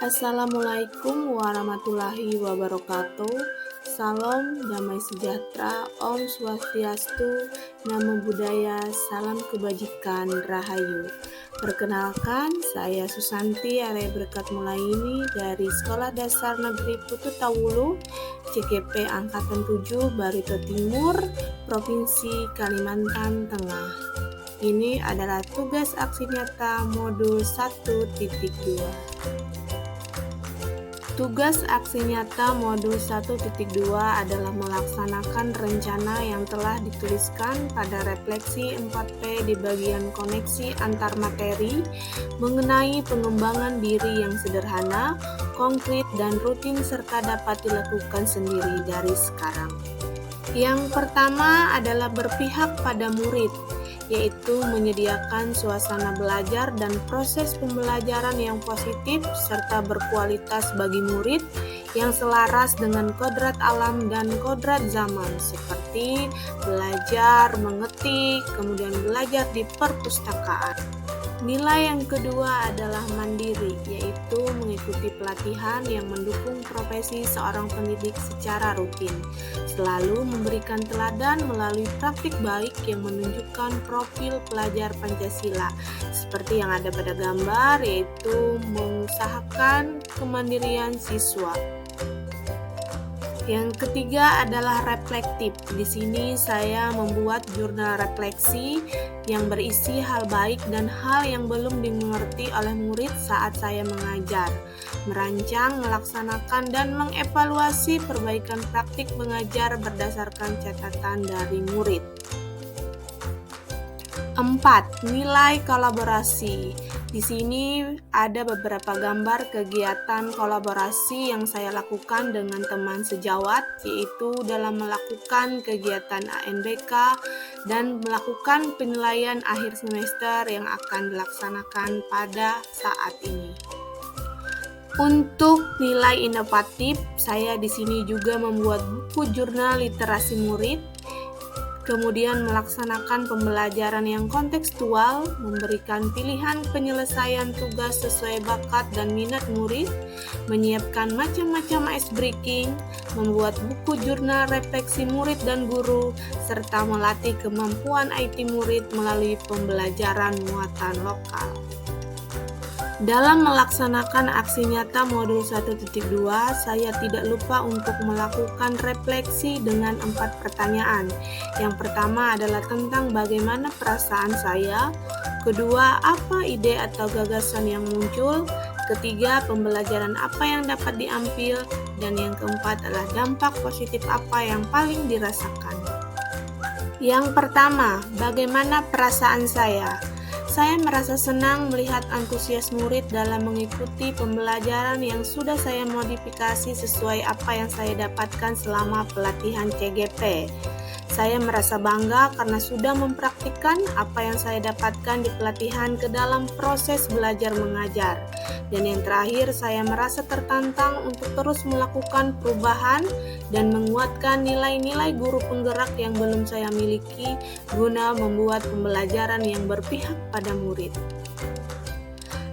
Assalamualaikum warahmatullahi wabarakatuh. Salam damai sejahtera, Om Swastiastu, Namo Buddhaya, salam kebajikan, Rahayu. Perkenalkan, saya Susanti Arya Berkat Mulaini dari Sekolah Dasar Negeri Putu Tawulu, CGP Angkatan 7, Barito Timur, Provinsi Kalimantan Tengah. Ini adalah tugas aksi nyata modul 1.2. Tugas aksi nyata modul 1.2 adalah melaksanakan rencana yang telah dituliskan pada refleksi 4P di bagian koneksi antar materi mengenai pengembangan diri yang sederhana, konkret, dan rutin serta dapat dilakukan sendiri dari sekarang. Yang pertama adalah berpihak pada murid, yaitu menyediakan suasana belajar dan proses pembelajaran yang positif serta berkualitas bagi murid yang selaras dengan kodrat alam dan kodrat zaman, seperti belajar mengetik, kemudian belajar di perpustakaan. Nilai yang kedua adalah mandiri, yaitu mengikuti pelatihan yang mendukung profesi seorang pendidik secara rutin, selalu memberikan teladan melalui praktik baik yang menunjukkan profil pelajar Pancasila, seperti yang ada pada gambar, yaitu mengusahakan kemandirian siswa. Yang ketiga adalah reflektif. Di sini saya membuat jurnal refleksi yang berisi hal baik dan hal yang belum dimengerti oleh murid saat saya mengajar, merancang, melaksanakan, dan mengevaluasi perbaikan praktik mengajar berdasarkan catatan dari murid. 4. Nilai kolaborasi. Di sini ada beberapa gambar kegiatan kolaborasi yang saya lakukan dengan teman sejawat, yaitu dalam melakukan kegiatan ANBK dan melakukan penilaian akhir semester yang akan dilaksanakan pada saat ini. Untuk nilai inovatif, saya di sini juga membuat buku jurnal literasi murid, kemudian melaksanakan pembelajaran yang kontekstual, memberikan pilihan penyelesaian tugas sesuai bakat dan minat murid, menyiapkan macam-macam ice breaking, membuat buku jurnal refleksi murid dan guru, serta melatih kemampuan IT murid melalui pembelajaran muatan lokal. Dalam melaksanakan aksi nyata modul 1.2, saya tidak lupa untuk melakukan refleksi dengan 4 pertanyaan. Yang pertama adalah tentang bagaimana perasaan saya, kedua, apa ide atau gagasan yang muncul, ketiga, pembelajaran apa yang dapat diambil, dan yang keempat adalah dampak positif apa yang paling dirasakan. Yang pertama, bagaimana perasaan saya? Saya merasa senang melihat antusias murid dalam mengikuti pembelajaran yang sudah saya modifikasi sesuai apa yang saya dapatkan selama pelatihan CGP. Saya merasa bangga karena sudah mempraktikkan apa yang saya dapatkan di pelatihan ke dalam proses belajar mengajar. Dan yang terakhir, saya merasa tertantang untuk terus melakukan perubahan dan menguatkan nilai-nilai guru penggerak yang belum saya miliki guna membuat pembelajaran yang berpihak pada murid.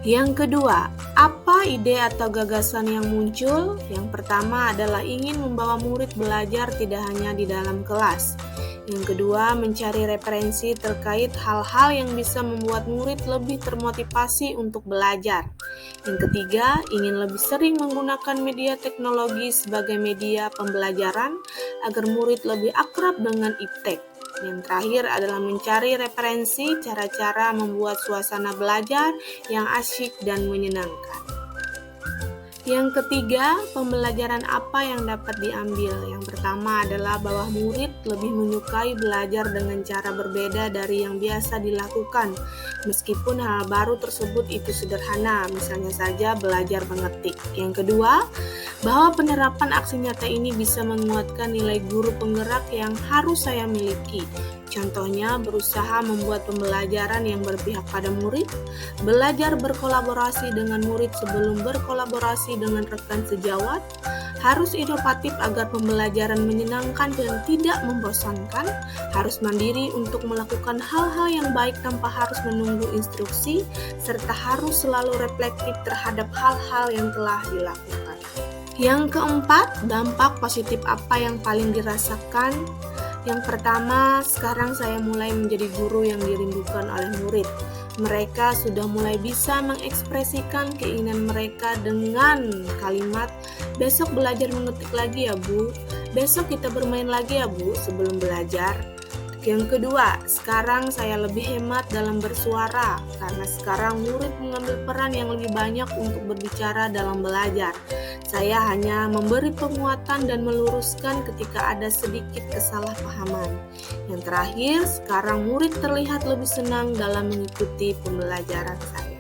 Yang kedua, apa ide atau gagasan yang muncul? Yang pertama adalah ingin membawa murid belajar tidak hanya di dalam kelas. Yang kedua, mencari referensi terkait hal-hal yang bisa membuat murid lebih termotivasi untuk belajar. Yang ketiga, ingin lebih sering menggunakan media teknologi sebagai media pembelajaran agar murid lebih akrab dengan iptek. Yang terakhir adalah mencari referensi cara-cara membuat suasana belajar yang asyik dan menyenangkan. Yang ketiga, pembelajaran apa yang dapat diambil? Yang pertama adalah bahwa murid lebih menyukai belajar dengan cara berbeda dari yang biasa dilakukan, meskipun hal baru tersebut itu sederhana, misalnya saja belajar mengetik. Yang kedua, bahwa penerapan aksi nyata ini bisa menguatkan nilai guru penggerak yang harus saya miliki. Contohnya, berusaha membuat pembelajaran yang berpihak pada murid, belajar berkolaborasi dengan murid sebelum berkolaborasi dengan rekan sejawat, Harus inovatif agar pembelajaran menyenangkan dan tidak membosankan. Harus mandiri untuk melakukan hal-hal yang baik tanpa harus menunggu instruksi, serta harus selalu reflektif terhadap hal-hal yang telah dilakukan. Yang keempat, dampak positif apa yang paling dirasakan? Yang pertama, sekarang saya mulai menjadi guru yang dirindukan oleh murid. Mereka sudah mulai bisa mengekspresikan keinginan mereka dengan kalimat, "Besok belajar mengetik lagi ya Bu, besok kita bermain lagi ya Bu," sebelum belajar. Yang kedua, sekarang saya lebih hemat dalam bersuara, karena sekarang murid mengambil peran yang lebih banyak untuk berbicara dalam belajar. Saya hanya memberi penguatan dan meluruskan ketika ada sedikit kesalahpahaman. Yang terakhir, sekarang murid terlihat lebih senang dalam mengikuti pembelajaran saya.